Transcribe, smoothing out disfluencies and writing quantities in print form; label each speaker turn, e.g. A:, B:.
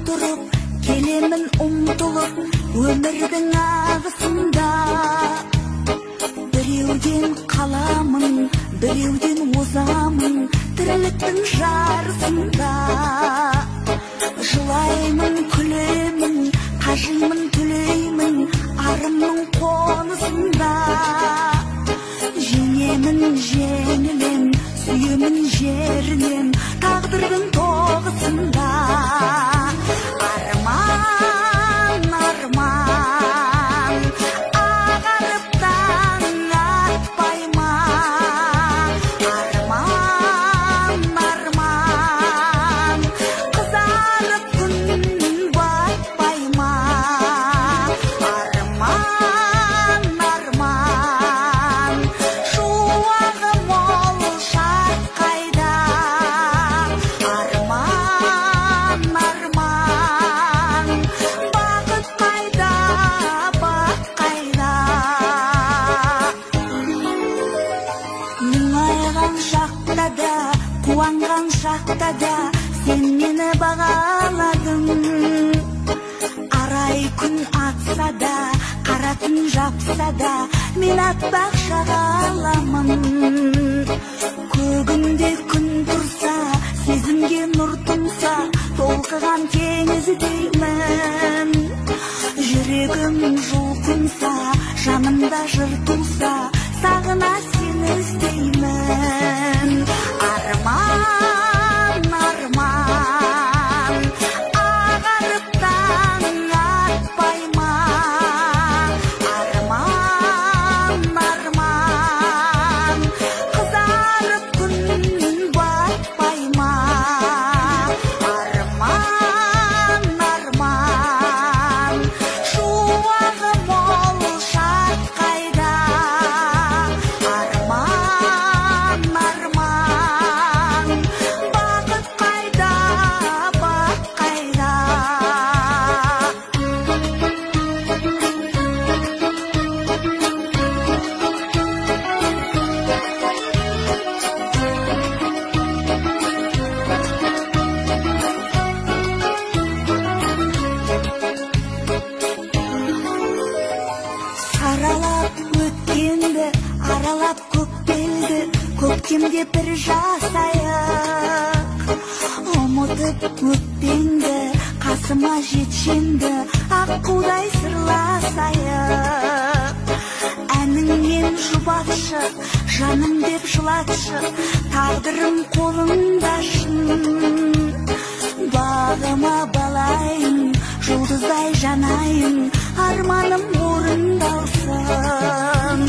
A: тұрып, келемін ұмтылып, өмірдің ағысында. Біреуден қаламын, біреуден озамын, тірліктің жарысында. Жылаймын, күлемін, қажимын, түлеймін, арымның қонысында. Жеңемін, жеңілем, сүйемін, жерінем, тағдырдың тоғысында. Арман, арман, ағарып таң атпай ма? Арман, арман, қызарып күн батпай ма? Арман, арман, шуағы мол шат қайда? Арман, арман, бақыт қайда, бақ қайда? Мұңайған шақта да, қуанған шақта да, сен мені бағаладың. Арай күн атса да, қара түн жапса да, мен атпақ шағаламын. Көгінде күн тұрса, сезімге нұр тұнса, толқыған теңіздеймін. Жүрегім жұлқынса, жанымда жыр туса, сағына сені іздеймін. Арман, арман, ағарып таң атпай ма? Арман, арман, қызарып күн батпай ма? Арман, арман, шуағы мол шат қайда? Арман, арман, бақыт қайда, бақ қайда? Саралап өткенді, аралап көкпелді, көктемде бір жасайық. Ұмытып өтпеңді, қасыма жетшенді, аққудай сырласайық. Әніңмен жұбатшы, жаным деп жылатшы, тағдырым қолыңда шын. Бағыма балайын, жұлдыздай жанайын, арманым орындалсын.